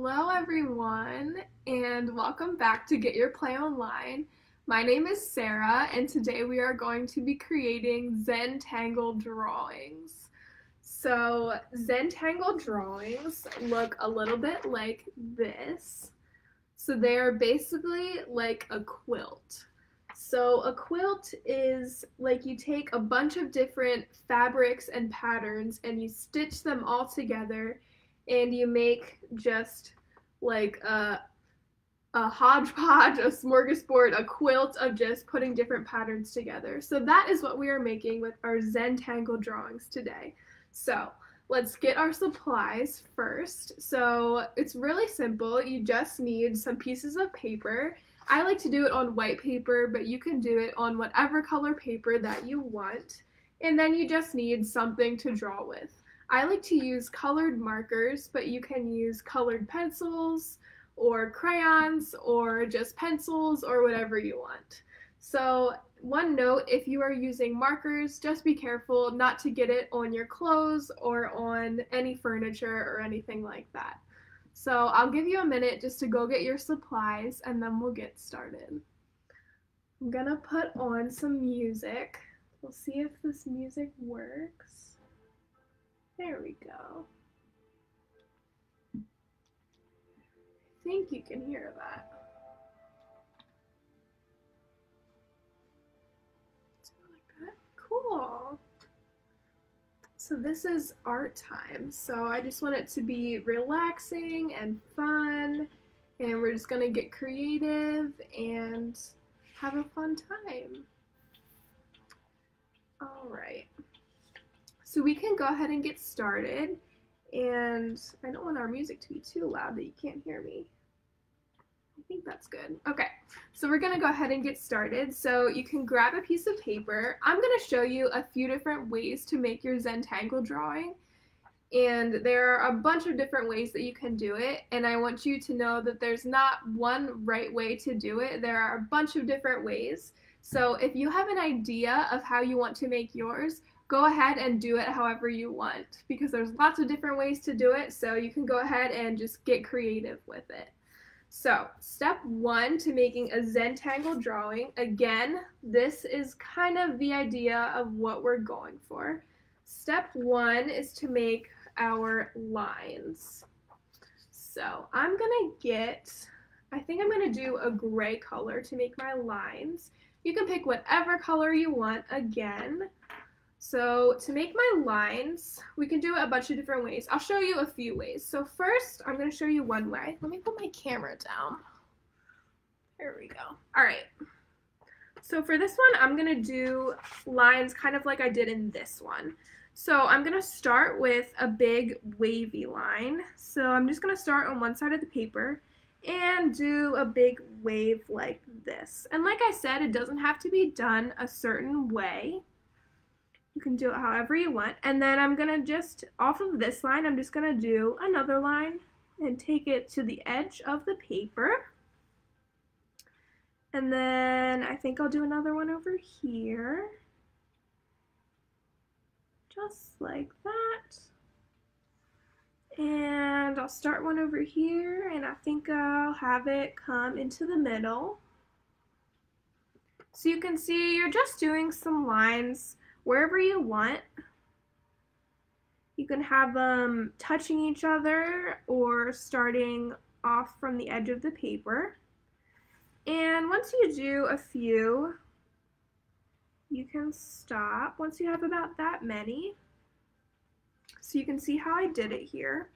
Hello everyone, and welcome back to Get Your Play Online. My name is Sarah, and today we are going to be creating Zentangle drawings. So Zentangle drawings look a little bit like this. So they are basically like a quilt. So a quilt is like you take a bunch of different fabrics and patterns and you stitch them all together and you make just like a hodgepodge, a smorgasbord, a quilt of just putting different patterns together. So that is what we are making with our Zentangle drawings today. So let's get our supplies first. So it's really simple. You just need some pieces of paper. I like to do it on white paper, but you can do it on whatever color paper that you want. And then you just need something to draw with. I like to use colored markers, but you can use colored pencils or crayons or just pencils or whatever you want. So one note, if you are using markers, just be careful not to get it on your clothes or on any furniture or anything like that. So I'll give you a minute just to go get your supplies and then we'll get started. I'm gonna put on some music. We'll see if this music works. There we go. I think you can hear that. Like that. Cool. So this is art time. So I just want it to be relaxing and fun, and we're just gonna get creative and have a fun time. All right. So we can go ahead and get started, and I don't want our music to be too loud that you can't hear me. I think that's good. Okay, so we're gonna go ahead and get started. So you can grab a piece of paper. I'm gonna show you a few different ways to make your Zentangle drawing, and there are a bunch of different ways that you can do it, and I want you to know that there's not one right way to do it. There are a bunch of different ways. So if you have an idea of how you want to make yours, go ahead and do it however you want, because there's lots of different ways to do it, so you can go ahead and just get creative with it. So step one to making a Zentangle drawing, again, this is kind of the idea of what we're going for. Step one is to make our lines. So I'm gonna I think I'm gonna do a gray color to make my lines. You can pick whatever color you want again. So to make my lines, we can do it a bunch of different ways. I'll show you a few ways. So first, I'm going to show you one way. Let me put my camera down. There we go. All right. So for this one, I'm going to do lines kind of like I did in this one. So I'm going to start with a big wavy line. So I'm just going to start on one side of the paper and do a big wave like this. And like I said, it doesn't have to be done a certain way. You can do it however you want. And then I'm going to just, off of this line, I'm just going to do another line and take it to the edge of the paper. And then I think I'll do another one over here. Just like that. And I'll start one over here, and I think I'll have it come into the middle. So you can see you're just doing some lines wherever you want. You can have them touching each other or starting off from the edge of the paper. And once you do a few, you can stop once you have about that many. So you can see how I did it here.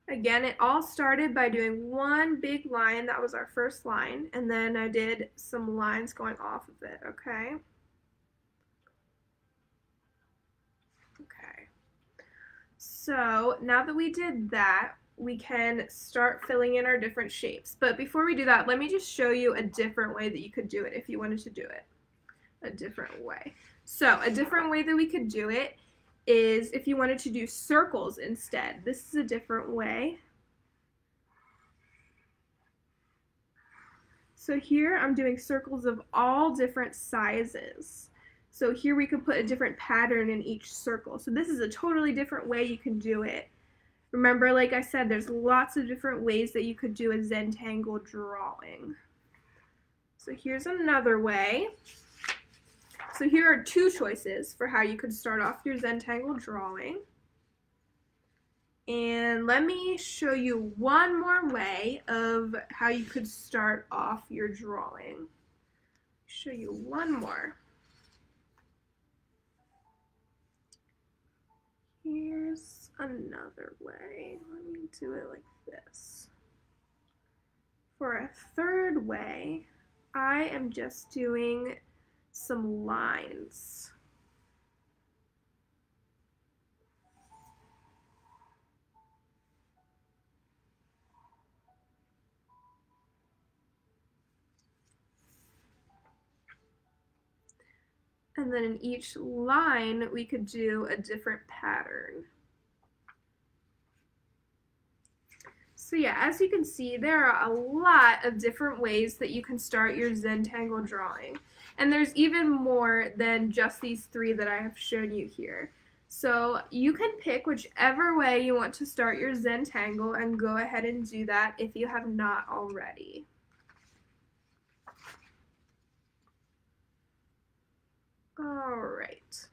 Again, it all started by doing one big line. That was our first line. And then I did some lines going off of it, okay? So now that we did that, we can start filling in our different shapes. But before we do that, let me just show you a different way that you could do it if you wanted to do it a different way. So a different way that we could do it is if you wanted to do circles instead. This is a different way. So here I'm doing circles of all different sizes. So here we could put a different pattern in each circle. So this is a totally different way you can do it. Remember, like I said, there's lots of different ways that you could do a Zentangle drawing. So here's another way. So here are two choices for how you could start off your Zentangle drawing. And let me show you one more way of how you could start off your drawing. Show you one more. Here's another way. Let me do it like this. For a third way, I am just doing some lines. And then in each line, we could do a different pattern. So yeah, as you can see, there are a lot of different ways that you can start your Zentangle drawing. And there's even more than just these three that I have shown you here. So you can pick whichever way you want to start your Zentangle and go ahead and do that if you have not already. Alright,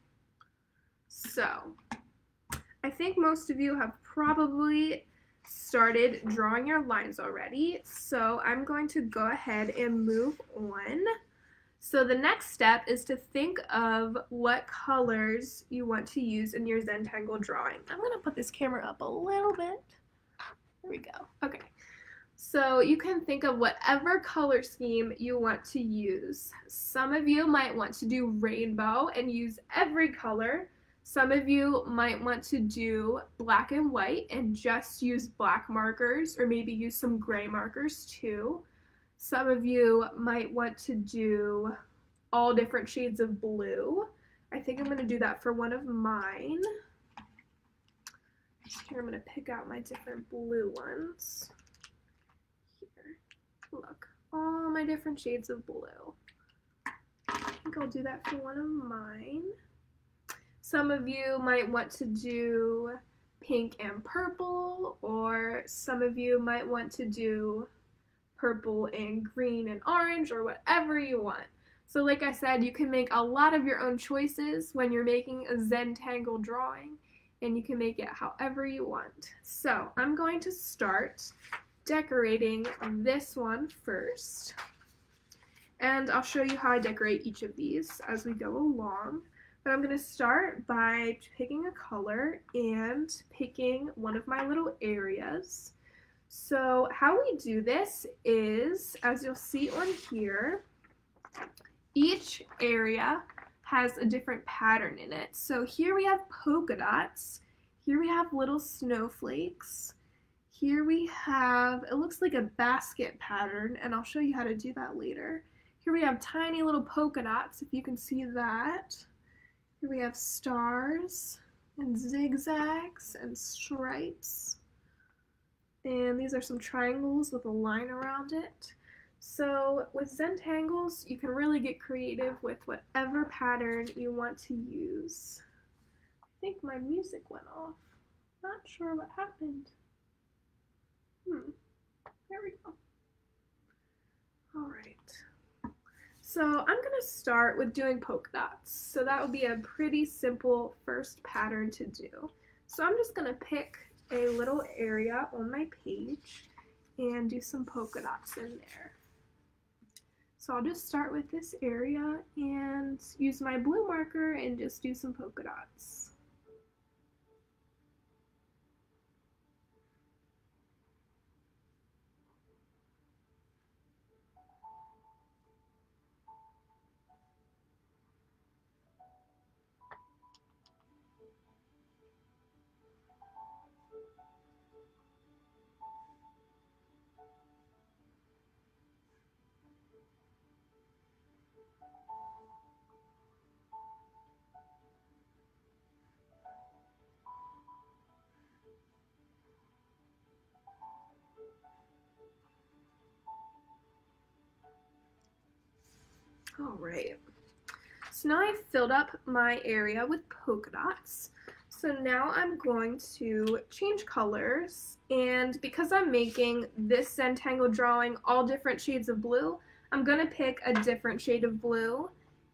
so I think most of you have probably started drawing your lines already, so I'm going to go ahead and move on. So the next step is to think of what colors you want to use in your Zentangle drawing. I'm going to put this camera up a little bit. There we go. Okay. So you can think of whatever color scheme you want to use. Some of you might want to do rainbow and use every color. Some of you might want to do black and white and just use black markers, or maybe use some gray markers too. Some of you might want to do all different shades of blue. I think I'm going to do that for one of mine. Here, I'm going to pick out my different blue ones. Look, all my different shades of blue. I think I'll do that for one of mine. Some of you might want to do pink and purple, or some of you might want to do purple and green and orange, or whatever you want. So like I said, you can make a lot of your own choices when you're making a Zentangle drawing, and you can make it however you want. So I'm going to start decorating this one first, and I'll show you how I decorate each of these as we go along. But I'm going to start by picking a color and picking one of my little areas. So how we do this is, as you'll see on here, each area has a different pattern in it. So here we have polka dots, here we have little snowflakes, here we have, it looks like a basket pattern, and I'll show you how to do that later. Here we have tiny little polka dots, if you can see that. Here we have stars and zigzags and stripes. And these are some triangles with a line around it. So with Zentangles, you can really get creative with whatever pattern you want to use. I think my music went off. Not sure what happened. There we go. All right. So I'm going to start with doing polka dots. So that would be a pretty simple first pattern to do. So I'm just going to pick a little area on my page and do some polka dots in there. So I'll just start with this area and use my blue marker and just do some polka dots. All right, so now I've filled up my area with polka dots. So now I'm going to change colors, and because I'm making this Zentangle drawing all different shades of blue, I'm going to pick a different shade of blue,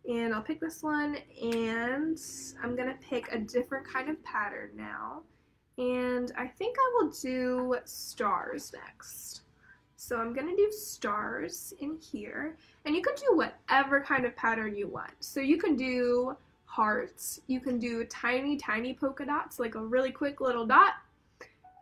and I'll pick this one, and I'm going to pick a different kind of pattern now, and I think I will do stars next. So I'm going to do stars in here, and you can do whatever kind of pattern you want. So you can do hearts, you can do tiny, tiny polka dots, like a really quick little dot.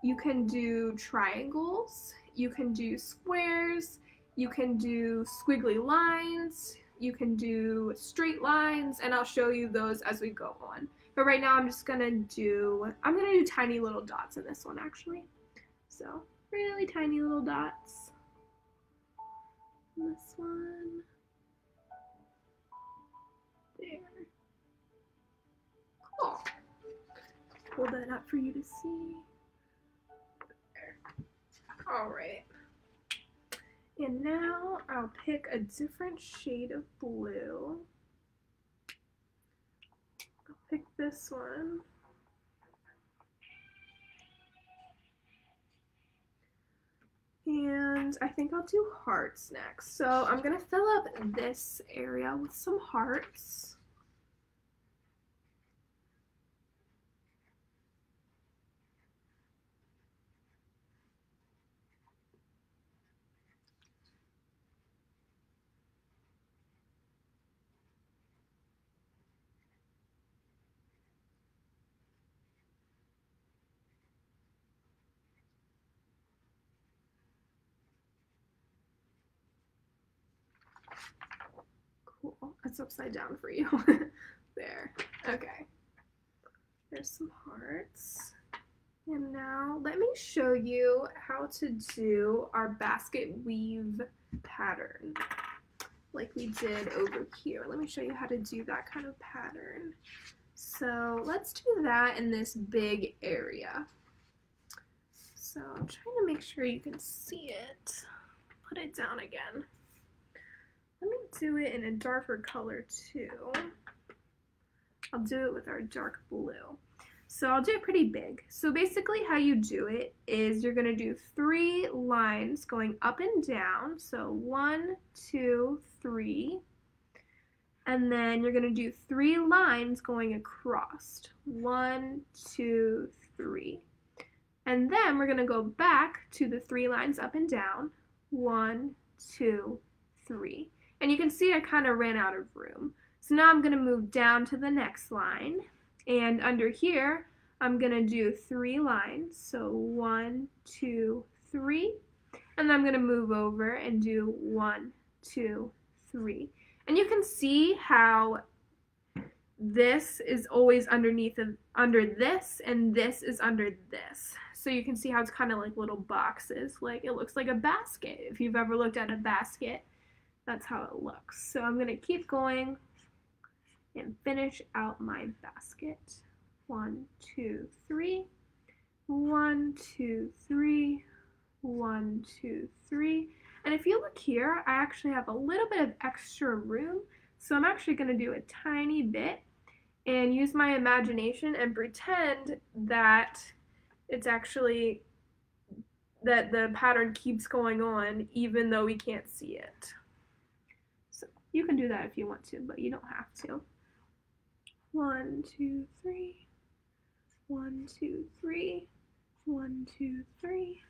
You can do triangles, you can do squares, you can do squiggly lines, you can do straight lines, and I'll show you those as we go on. But right now I'm gonna do tiny little dots in this one actually. So really tiny little dots. This one. There. Cool. Pull that up for you to see. There. Alright. And now I'll pick a different shade of blue. I'll pick this one. And I think I'll do hearts next. So I'm going to fill up this area with some hearts. Cool. It's upside down for you. There. Okay. There's some hearts. And now let me show you how to do our basket weave pattern like we did over here. Let me show you how to do that kind of pattern. So let's do that in this big area. So I'm trying to make sure you can see it. Put it down again. Let me do it in a darker color too. I'll do it with our dark blue. So I'll do it pretty big. So basically how you do it is you're gonna do 3 lines going up and down. So 1, 2, 3. And then you're gonna do 3 lines going across. 1, 2, 3. And then we're gonna go back to the 3 lines up and down. 1, 2, 3. And you can see I kind of ran out of room. So now I'm going to move down to the next line. And under here, I'm going to do 3 lines. So 1, 2, 3. And then I'm going to move over and do 1, 2, 3. And you can see how this is always under this, and this is under this. So you can see how it's kind of like little boxes. Like it looks like a basket. If you've ever looked at a basket, that's how it looks. So I'm going to keep going and finish out my basket. 1, 2, 3. 1, 2, 3. 1, 2, 3. And if you look here, I actually have a little bit of extra room. So I'm actually going to do a tiny bit and use my imagination and pretend that it's actually that the pattern keeps going on even though we can't see it. So you can do that if you want to, but you don't have to. 1, 2, 3. 1, 2, 3. 1, 2, 3.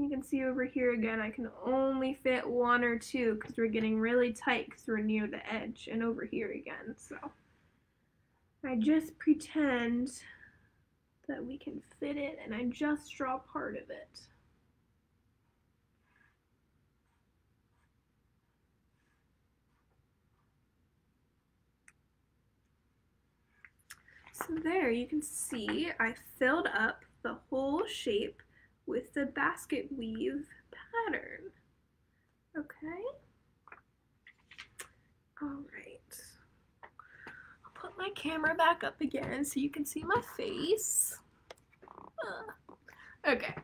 You can see over here again, I can only fit 1 or 2 because we're getting really tight because we're near the edge, and over here again. So I just pretend that we can fit it, and I just draw part of it. So there you can see I filled up the whole shape with the basket weave pattern. Okay. All right. I'll put my camera back up again so you can see my face. Okay.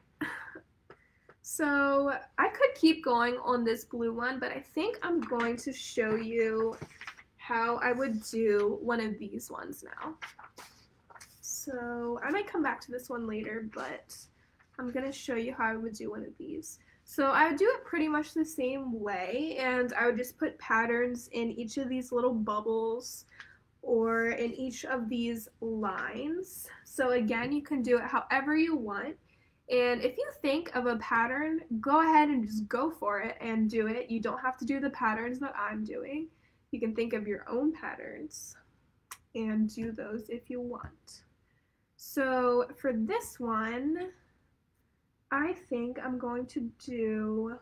So I could keep going on this blue one, but I think I'm going to show you how I would do one of these ones now. So I might come back to this one later, but I'm going to show you how I would do one of these. So I would do it pretty much the same way, and I would just put patterns in each of these little bubbles or in each of these lines. So again, you can do it however you want. And if you think of a pattern, go ahead and just go for it and do it. You don't have to do the patterns that I'm doing. You can think of your own patterns and do those if you want. So for this one, I think I'm going to do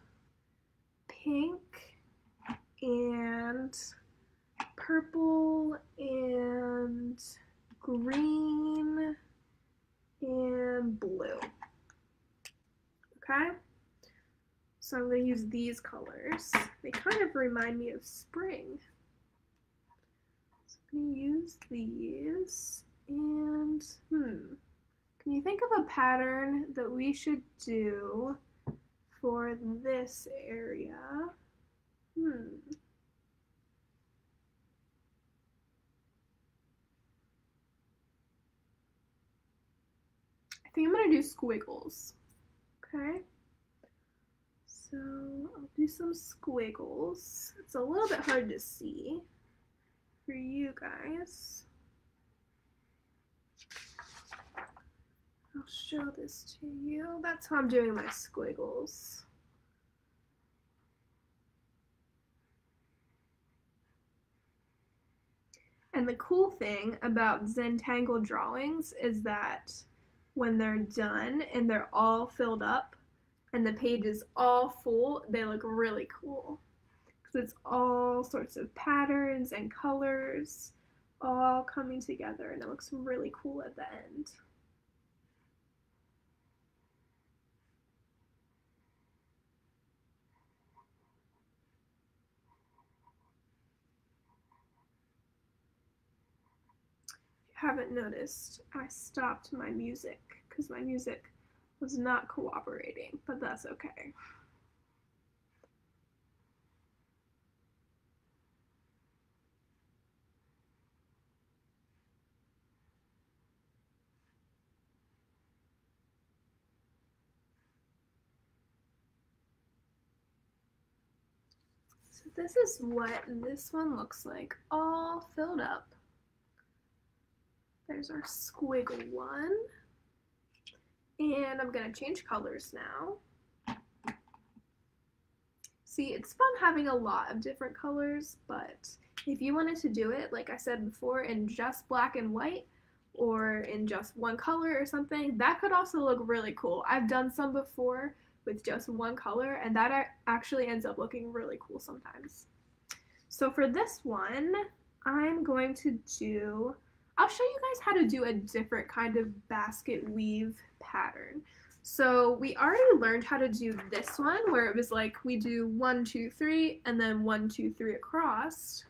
pink and purple and green and blue. Okay? So I'm going to use these colors. They kind of remind me of spring. So I'm going to use these and can you think of a pattern that we should do for this area? I think I'm going to do squiggles. Okay, so I'll do some squiggles. It's a little bit hard to see for you guys. I'll show this to you. That's how I'm doing my squiggles. And the cool thing about Zentangle drawings is that when they're done and they're all filled up and the page is all full, they look really cool. Because it's all sorts of patterns and colors all coming together, and it looks really cool at the end. Haven't noticed, I stopped my music because my music was not cooperating, but that's okay. So this is what this one looks like, all filled up. There's our squiggle one. And I'm going to change colors now. See, it's fun having a lot of different colors, but if you wanted to do it, like I said before, in just black and white, or in just one color or something, that could also look really cool. I've done some before with just one color, and that actually ends up looking really cool sometimes. So for this one, I'm going to do, I'll show you guys how to do a different kind of basket weave pattern. So we already learned how to do this one where it was like we do 1, 2, 3 and then 1, 2, 3 across.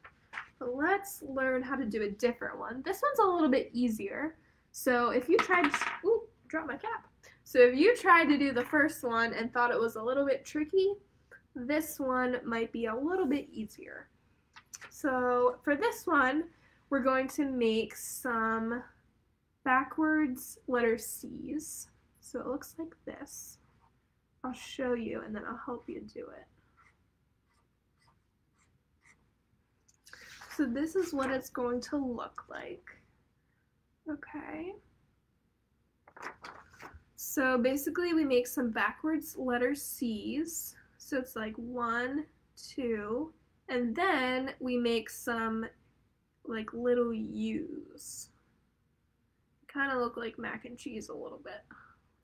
But let's learn how to do a different one. This one's a little bit easier. So if you tried, ooh, dropped my cap. So if you tried to do the first one and thought it was a little bit tricky, this one might be a little bit easier. So for this one, we're going to make some backwards letter C's. So it looks like this. I'll show you and then I'll help you do it. So this is what it's going to look like. Okay. So basically we make some backwards letter C's. So it's like 1, 2, and then we make some like little U's. Kind of look like mac and cheese a little bit.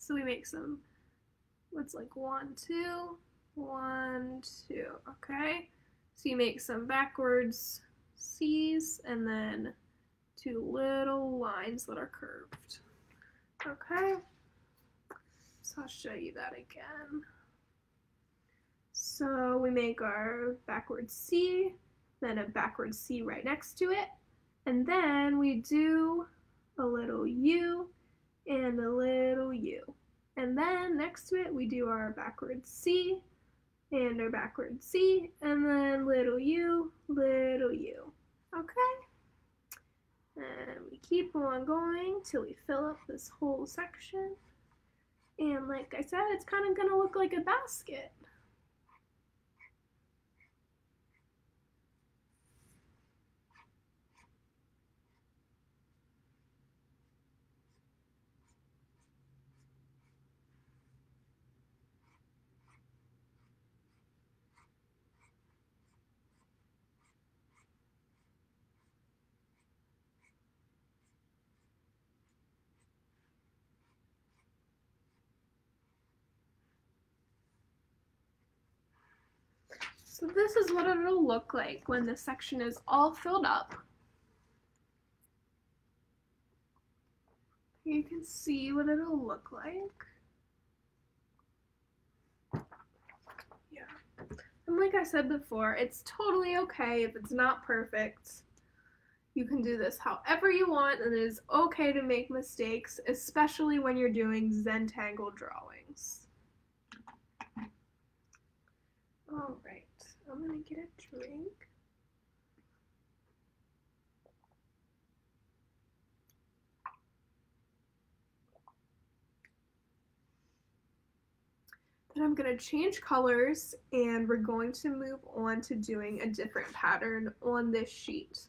So we make some, it's like 1, 2, 1, 2, okay? So you make some backwards C's and then 2 little lines that are curved, okay? So I'll show you that again. So we make our backwards C, then a backward C right next to it, and then we do a little U and a little U. And then next to it we do our backward C and our backward C, and then little U, little U. Okay? And we keep on going till we fill up this whole section. And like I said, it's kind of going to look like a basket. So this is what it'll look like when the section is all filled up. You can see what it'll look like. Yeah. And like I said before, it's totally okay if it's not perfect. You can do this however you want, and it is okay to make mistakes, especially when you're doing Zentangle drawings. All right, I'm gonna get a drink. Then I'm gonna change colors, and we're going to move on to doing a different pattern on this sheet.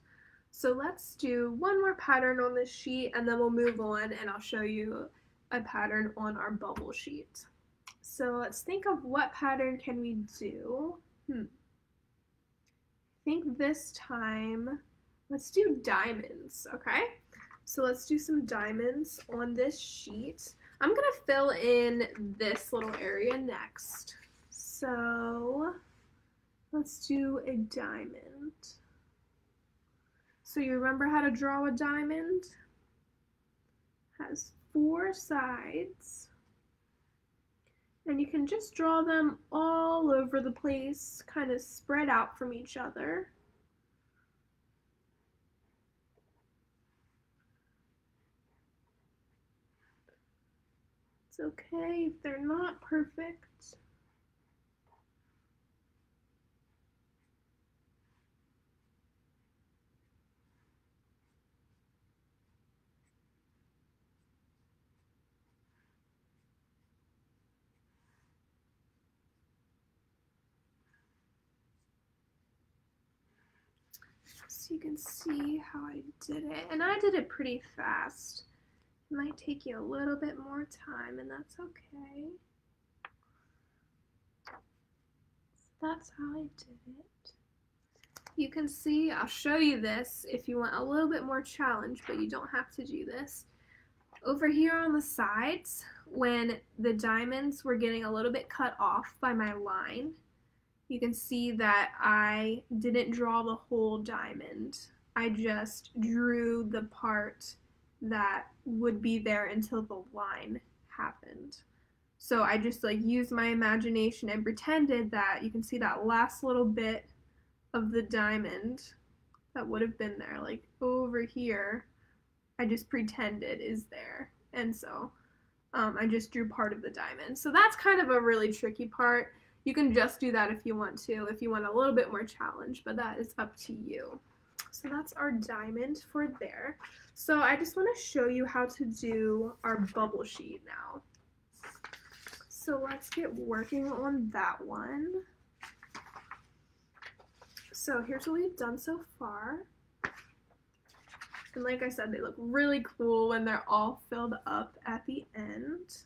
So let's do one more pattern on this sheet, and then we'll move on and I'll show you a pattern on our bubble sheet. So let's think of what pattern can we do. I think this time, let's do diamonds, okay? So let's do some diamonds on this sheet. I'm gonna fill in this little area next. So let's do a diamond. So you remember how to draw a diamond? It has 4 sides. And you can just draw them all over the place, kind of spread out from each other. It's okay if they're not perfect. So you can see how I did it, and I did it pretty fast. It might take you a little bit more time, and that's okay. So that's how I did it. You can see, I'll show you this if you want a little bit more challenge, but you don't have to do this. Over here on the sides, when the diamonds were getting a little bit cut off by my line, you can see that I didn't draw the whole diamond. I just drew the part that would be there until the line happened. So I just like used my imagination and pretended that you can see that last little bit of the diamond that would have been there, like over here, I just pretended is there. And so I just drew part of the diamond. So that's kind of a really tricky part. You can just do that if you want to, if you want a little bit more challenge, but that is up to you. So that's our diamond for there. So I just want to show you how to do our bubble sheet now. So let's get working on that one. So here's what we've done so far. And like I said, they look really cool when they're all filled up at the end.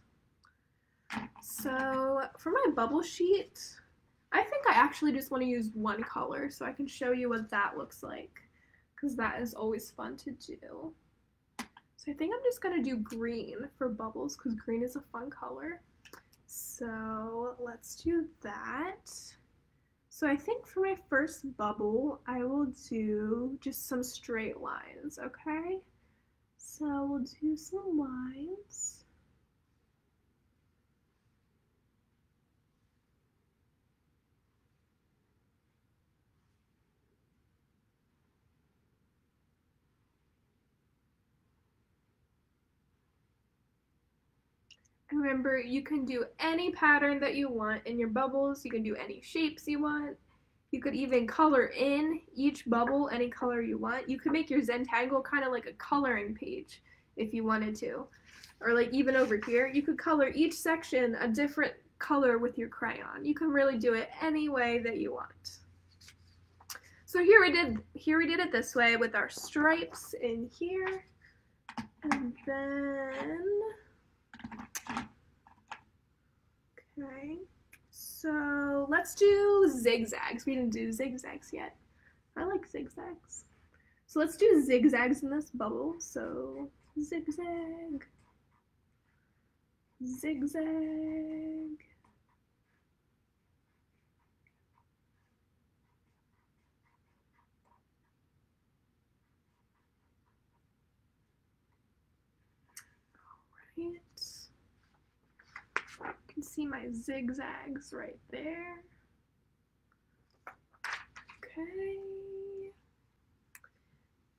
So for my bubble sheet, I think I actually just want to use one color so I can show you what that looks like, because that is always fun to do. So I think I'm just going to do green for bubbles because green is a fun color. So let's do that. So I think for my first bubble, I will do just some straight lines, okay? So we'll do some lines. Remember, you can do any pattern that you want in your bubbles. You can do any shapes you want. You could even color in each bubble any color you want. You could make your Zentangle kind of like a coloring page if you wanted to. Or like even over here, you could color each section a different color with your crayon. You can really do it any way that you want. So here we did it this way with our stripes in here. And then, okay, so let's do zigzags. We didn't do zigzags yet. I like zigzags. So let's do zigzags in this bubble. So zigzag, zigzag. All right. You can see my zigzags right there. Okay.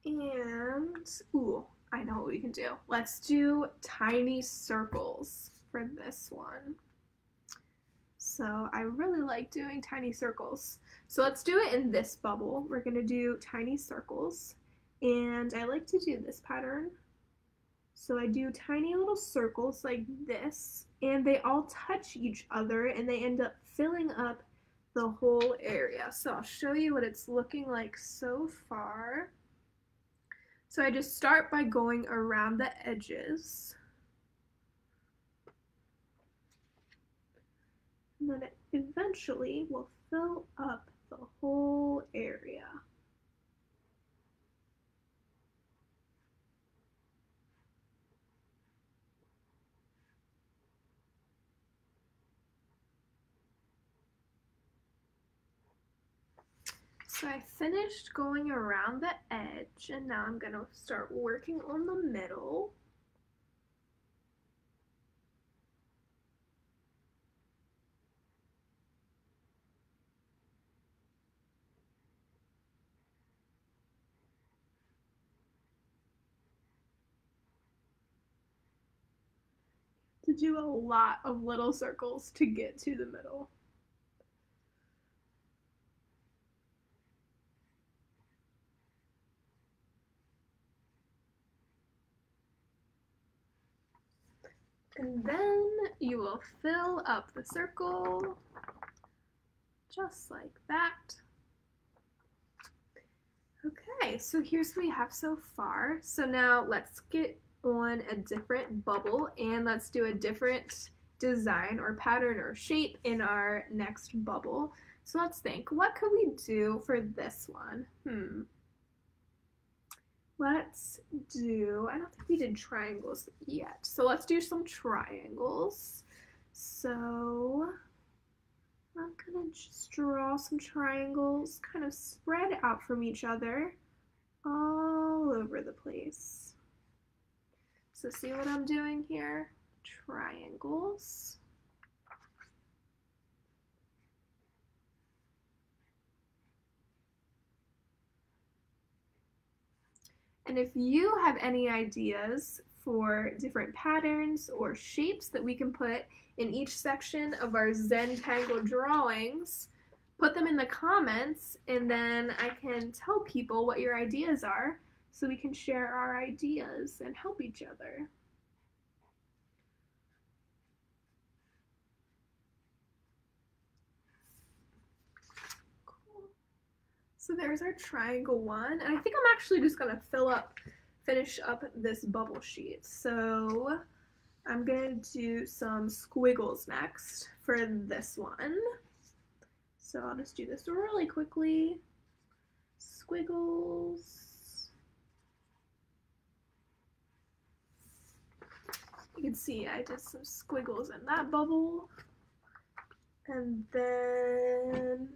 And, ooh, I know what we can do. Let's do tiny circles for this one. So I really like doing tiny circles. So let's do it in this bubble. We're gonna do tiny circles. And I like to do this pattern. So I do tiny little circles like this, and they all touch each other and they end up filling up the whole area. So I'll show you what it's looking like so far. So I just start by going around the edges. And then it eventually will fill up the whole area. So I finished going around the edge, and now I'm gonna start working on the middle. To do a lot of little circles to get to the middle. And then you will fill up the circle just like that. Okay, so here's what we have so far. So now let's get on a different bubble and let's do a different design or pattern or shape in our next bubble. So let's think, what could we do for this one? Let's do, I don't think we did triangles yet. So let's do some triangles. So I'm gonna just draw some triangles kind of spread out from each other all over the place. So see what I'm doing here? Triangles. And if you have any ideas for different patterns or shapes that we can put in each section of our Zentangle drawings, put them in the comments, and then I can tell people what your ideas are so we can share our ideas and help each other. So there's our triangle one, and I think I'm actually just gonna finish up this bubble sheet. So I'm gonna do some squiggles next for this one. So I'll just do this really quickly. Squiggles. You can see I did some squiggles in that bubble. And then,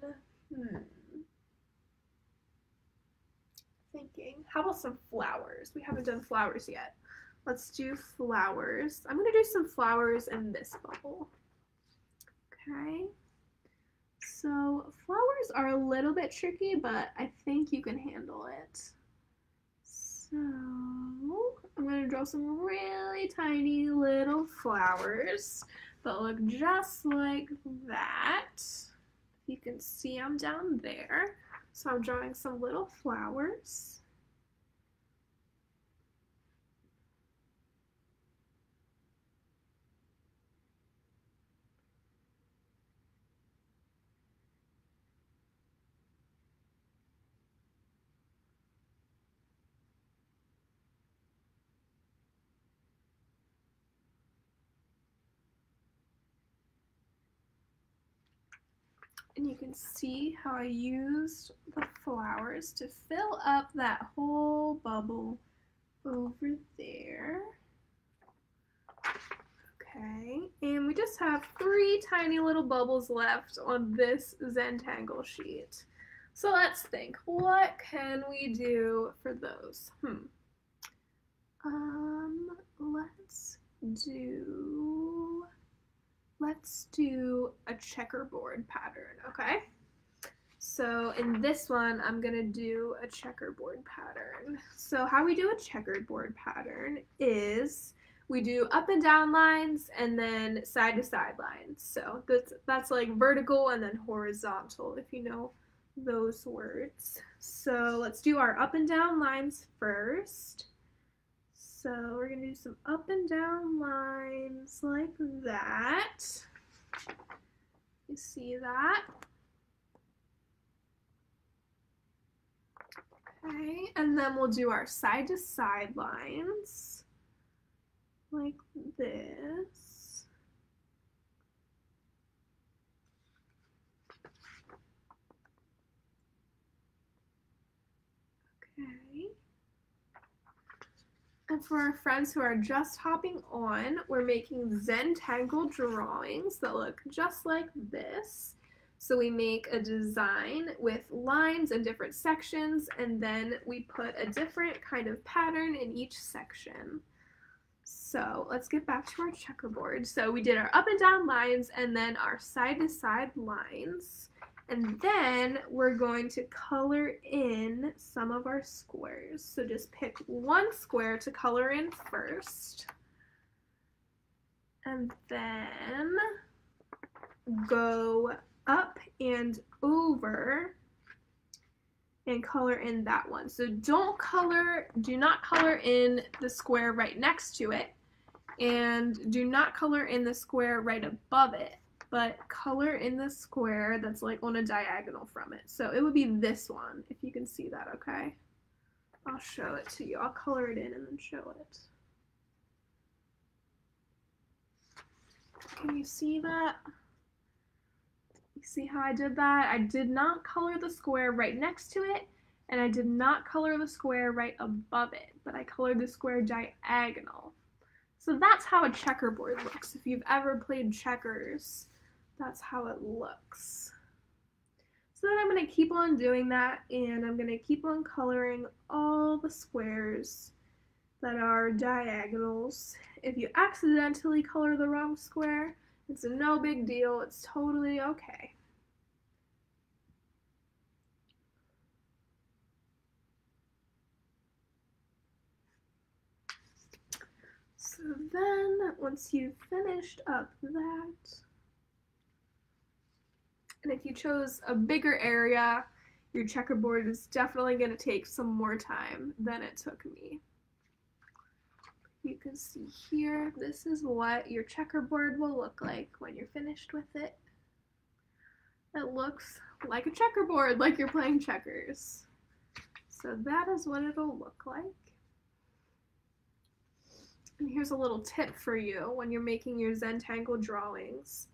thinking, how about some flowers? We haven't done flowers yet. Let's do flowers. I'm gonna do some flowers in this bubble. Okay. So flowers are a little bit tricky, but I think you can handle it. So I'm going to draw some really tiny little flowers that look just like that. You can see them down there. So I'm drawing some little flowers. And you can see how I used the flowers to fill up that whole bubble over there. Okay, and we just have 3 tiny little bubbles left on this Zentangle sheet. So let's think, what can we do for those? Let's do a checkerboard pattern, okay? So in this one, I'm gonna do a checkerboard pattern. So how we do a checkerboard pattern is we do up and down lines and then side to side lines. So that's like vertical and then horizontal, if you know those words. So let's do our up and down lines first. So we're going to do some up and down lines like that. You see that? Okay, and then we'll do our side to side lines like this. Okay. And for our friends who are just hopping on, we're making Zentangle drawings that look just like this. So we make a design with lines and different sections, and then we put a different kind of pattern in each section. So let's get back to our checkerboard. So we did our up and down lines and then our side to side lines. And then we're going to color in some of our squares. So just pick one square to color in first. And then go up and over and color in that one. So do not color in the square right next to it, and do not color in the square right above it, but color in the square that's like on a diagonal from it. So it would be this one, if you can see that, okay? I'll show it to you. I'll color it in and then show it. Can you see that? You see how I did that? I did not color the square right next to it, and I did not color the square right above it, but I colored the square diagonal. So that's how a checkerboard looks. If you've ever played checkers, that's how it looks. So then I'm going to keep on doing that, and I'm going to keep on coloring all the squares that are diagonals. If you accidentally color the wrong square, it's no big deal. It's totally okay. So then, once you've finished up that, and if you chose a bigger area, your checkerboard is definitely going to take some more time than it took me. You can see here, this is what your checkerboard will look like when you're finished with it. It looks like a checkerboard, like you're playing checkers. So that is what it'll look like. And here's a little tip for you when you're making your Zentangle drawings.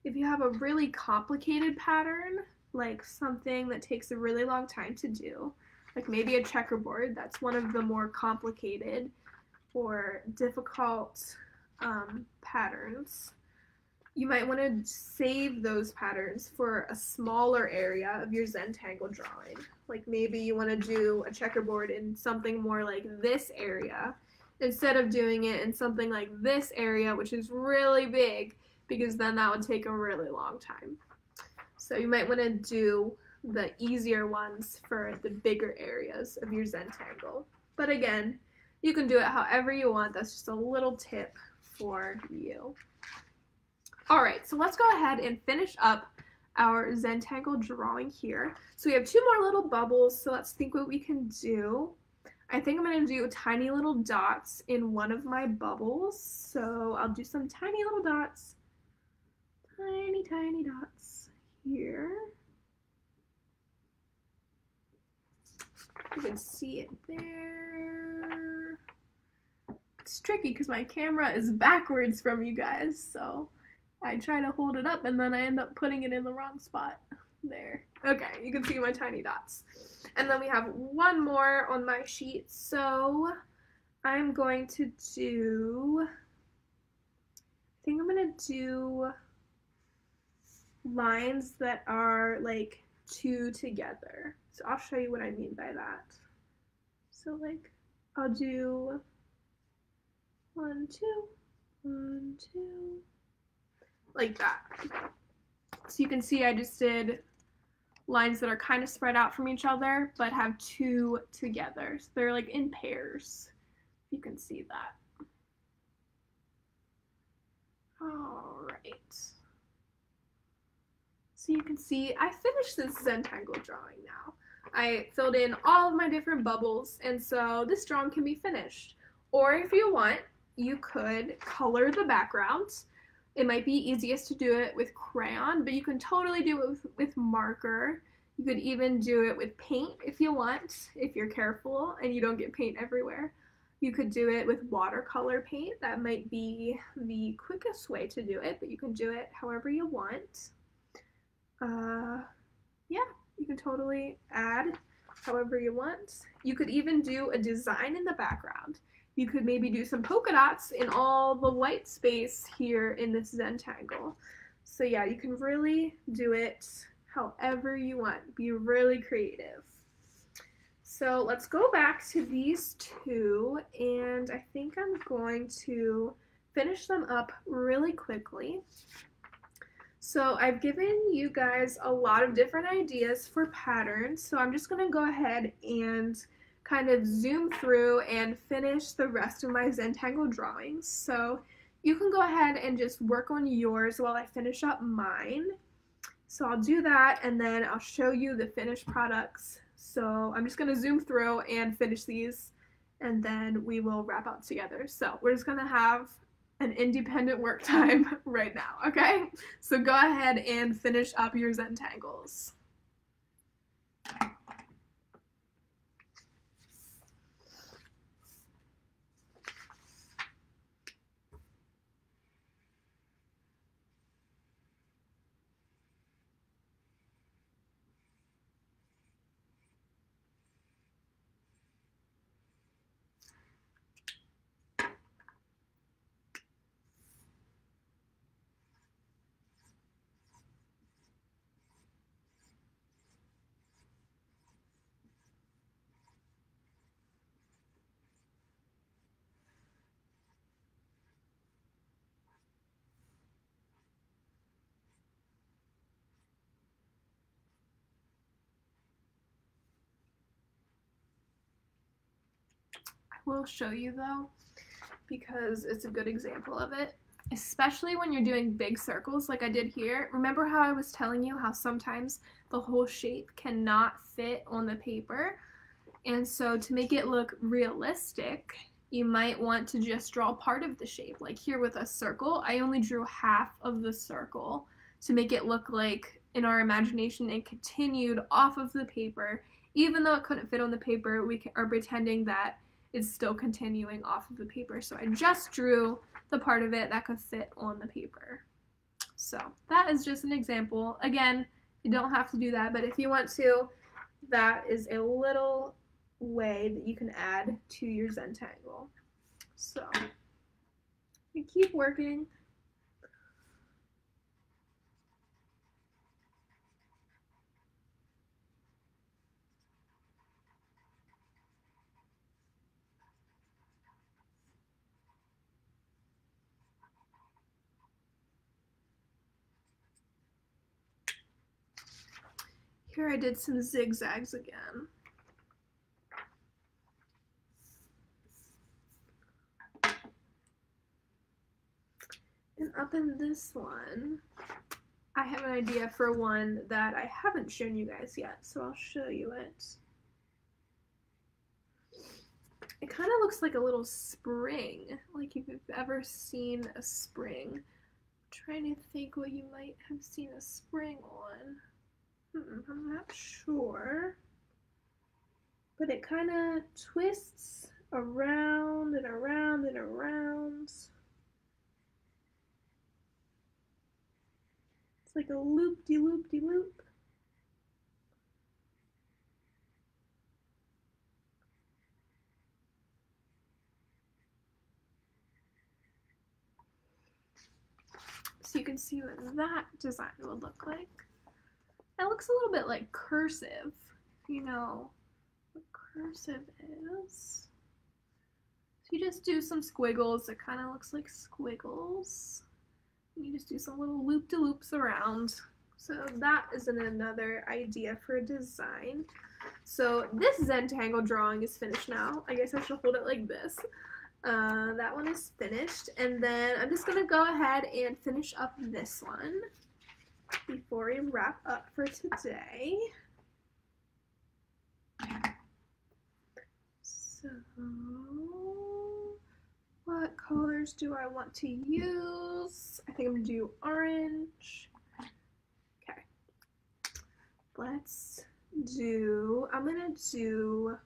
If you have a really complicated pattern, like something that takes a really long time to do, like maybe a checkerboard, that's one of the more complicated or difficult patterns, you might want to save those patterns for a smaller area of your Zentangle drawing. Like maybe you want to do a checkerboard in something more like this area, instead of doing it in something like this area, which is really big, because then that would take a really long time. So you might want to do the easier ones for the bigger areas of your Zentangle. But again, You can do it however you want. That's just a little tip for you. All right, so let's go ahead and finish up our Zentangle drawing here. So we have 2 more little bubbles, so let's think what we can do. I think I'm going to do tiny little dots in one of my bubbles. So I'll do some tiny little dots. Tiny, tiny dots here. You can see it there. It's tricky because my camera is backwards from you guys, so I try to hold it up and then I end up putting it in the wrong spot. There. Okay, you can see my tiny dots. And then we have one more on my sheet, so I'm going to do, I think I'm going to do lines that are like 2 together. So I'll show you what I mean by that. So like, I'll do 1, 2, 1, 2, like that. So you can see I just did lines that are kind of spread out from each other, but have 2 together. So they're like in pairs. You can see that. All right. So you can see I finished this Zentangle drawing now. I filled in all of my different bubbles, and so this drawing can be finished. Or if you want, you could color the backgrounds. It might be easiest to do it with crayon, but you can totally do it with marker. You could even do it with paint if you want, if you're careful and you don't get paint everywhere. You could do it with watercolor paint. That might be the quickest way to do it, but you can do it however you want. Yeah, you can totally add however you want. You could even do a design in the background. You could maybe do some polka dots in all the white space here in this Zentangle. So yeah, you can really do it however you want. Be really creative. So let's go back to these 2, and I think I'm going to finish them up really quickly. So I've given you guys a lot of different ideas for patterns, so I'm just going to go ahead and kind of zoom through and finish the rest of my Zentangle drawings. So you can go ahead and just work on yours while I finish up mine. So I'll do that and then I'll show you the finished products. So I'm just going to zoom through and finish these and then we will wrap up together. So we're just going to have an independent work time right now, okay? So go ahead and finish up your Zentangles. Will show you though, because it's a good example of it, especially when you're doing big circles like I did here. Remember how I was telling you how sometimes the whole shape cannot fit on the paper, and so to make it look realistic you might want to just draw part of the shape. Like here with a circle, I only drew half of the circle to make it look like in our imagination it continued off of the paper. Even though it couldn't fit on the paper, we are pretending that it's still continuing off of the paper. So I just drew the part of it that could fit on the paper. So that is just an example. Again, you don't have to do that, but if you want to, that is a little way that you can add to your Zentangle. So you keep working. Here I did some zigzags again. And up in this one, I have an idea for one that I haven't shown you guys yet, so I'll show you it. It kind of looks like a little spring, like if you've ever seen a spring. I'm trying to think what you might have seen a spring on. I'm not sure. But it kind of twists around and around and around. It's like a loop-de-loop-de-loop. So you can see what that design would look like. It looks a little bit like cursive, you know what cursive is. So you just do some squiggles. It kind of looks like squiggles. You just do some little loop-de-loops around. So that is another idea for a design. So this Zentangle drawing is finished now. I guess I should hold it like this. That one is finished. And then I'm just going to go ahead and finish up this one before we wrap up for today. So what colors do I want to use? I think I'm going to do orange. Okay. I'm going to do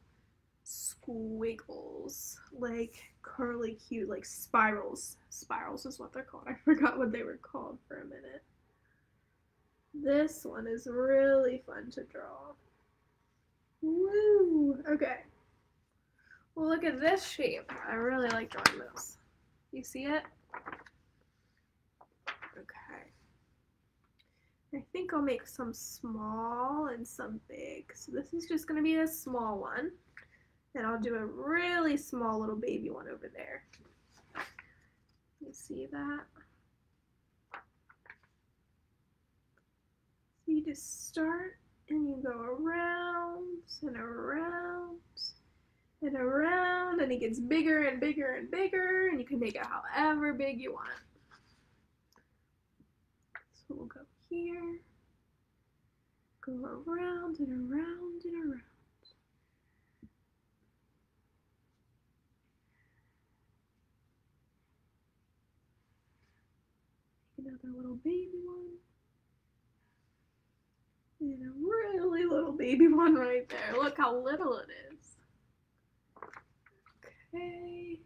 squiggles, like curly cute, like spirals. Spirals is what they're called. I forgot what they were called for a minute. This one is really fun to draw. Woo! Okay. Well, look at this shape. I really like drawing this. You see it? Okay. I think I'll make some small and some big. So this is just going to be a small one. And I'll do a really small little baby one over there. You see that? So you just start and you go around and around and around, and it gets bigger and bigger and bigger, and you can make it however big you want. So we'll go here, go around and around and around. Another little baby one. And a really little baby one right there. Look how little it is. Okay.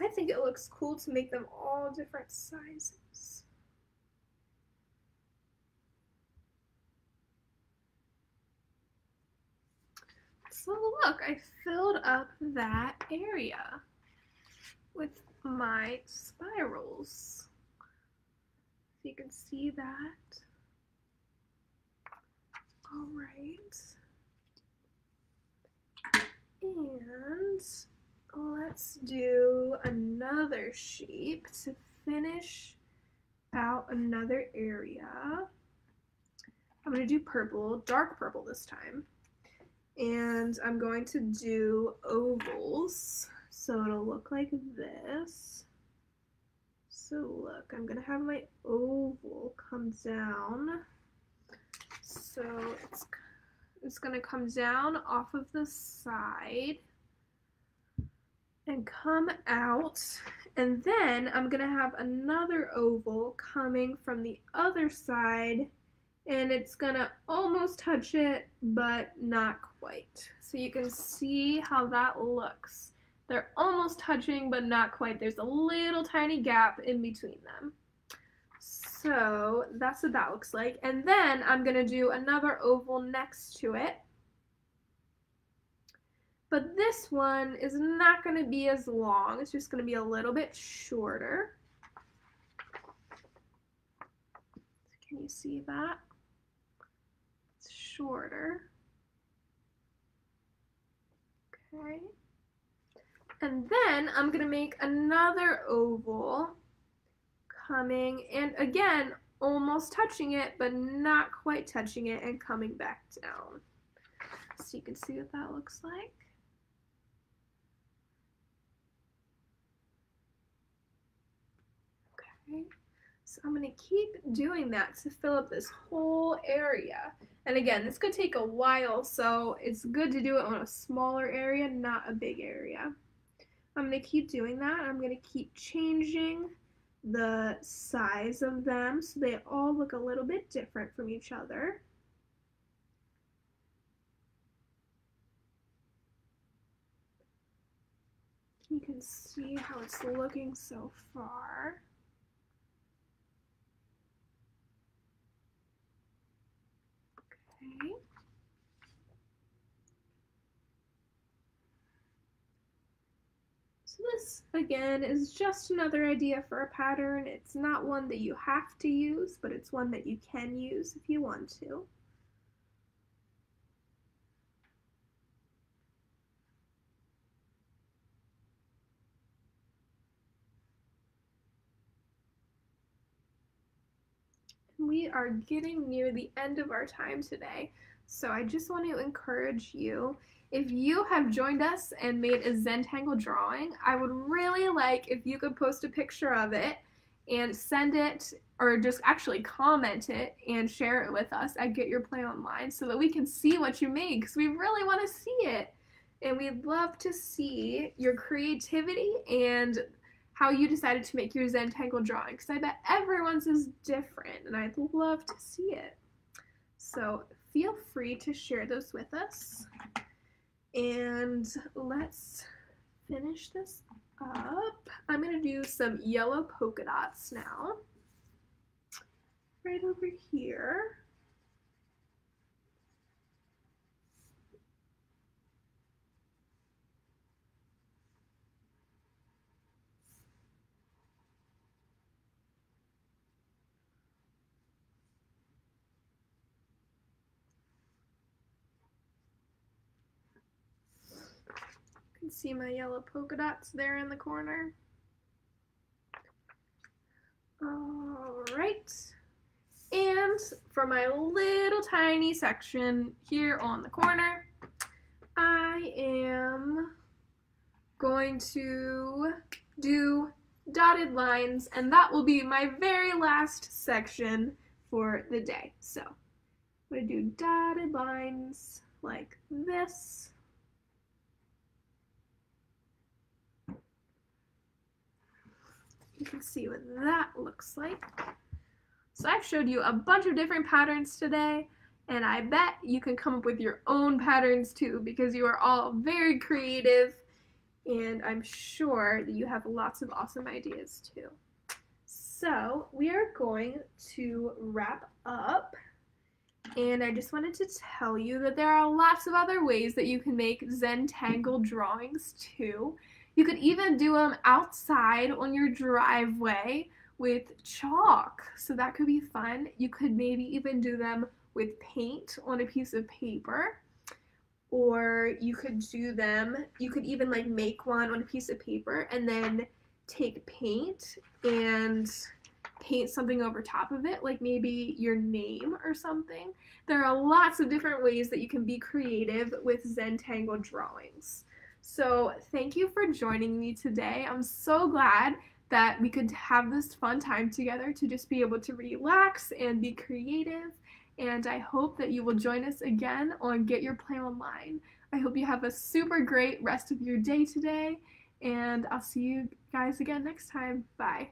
I think it looks cool to make them all different sizes. So look, I filled up that area with my spirals. So you can see that. All right. And let's do another shape to finish out another area. I'm going to do purple, dark purple this time. And I'm going to do ovals, so it'll look like this. So look, I'm going to have my oval come down. So it's going to come down off of the side and come out. And then I'm going to have another oval coming from the other side, and it's gonna almost touch it, but not quite. So you can see how that looks. They're almost touching, but not quite. There's a little tiny gap in between them. So that's what that looks like. And then I'm gonna do another oval next to it. But this one is not gonna be as long. It's just gonna be a little bit shorter. Can you see that? Shorter. Okay. And then I'm going to make another oval coming, and again, almost touching it, but not quite touching it, and coming back down. So you can see what that looks like. Okay, so I'm going to keep doing that to fill up this whole area. And again, this could take a while, so it's good to do it on a smaller area, not a big area. I'm going to keep doing that. I'm going to keep changing the size of them so they all look a little bit different from each other. You can see how it's looking so far. Okay. So this, again, is just another idea for a pattern. It's not one that you have to use, but it's one that you can use if you want to. We are getting near the end of our time today, so I just want to encourage you, if you have joined us and made a Zentangle drawing, I would really like if you could post a picture of it and send it, or just actually comment it and share it with us at Get Your Play Online so that we can see what you made, because we really want to see it. And we'd love to see your creativity and how you decided to make your Zentangle drawing, because I bet everyone's is different, and I'd love to see it. So feel free to share those with us. And let's finish this up. I'm going to do some yellow polka dots now. Right over here. You can see my yellow polka dots there in the corner. Alright, and for my little tiny section here on the corner, I am going to do dotted lines, and that will be my very last section for the day. So I'm going to do dotted lines like this. You can see what that looks like. So I've showed you a bunch of different patterns today, and I bet you can come up with your own patterns too, because you are all very creative, and I'm sure that you have lots of awesome ideas too. So we are going to wrap up, and I just wanted to tell you that there are lots of other ways that you can make Zentangle drawings too. You could even do them outside on your driveway with chalk, so that could be fun. You could maybe even do them with paint on a piece of paper, or you could do them, you could even like make one on a piece of paper and then take paint and paint something over top of it, like maybe your name or something. There are lots of different ways that you can be creative with Zentangle drawings. So thank you for joining me today. I'm so glad that we could have this fun time together to just be able to relax and be creative. And I hope that you will join us again on Get Your Play Online. I hope you have a super great rest of your day today, and I'll see you guys again next time. Bye.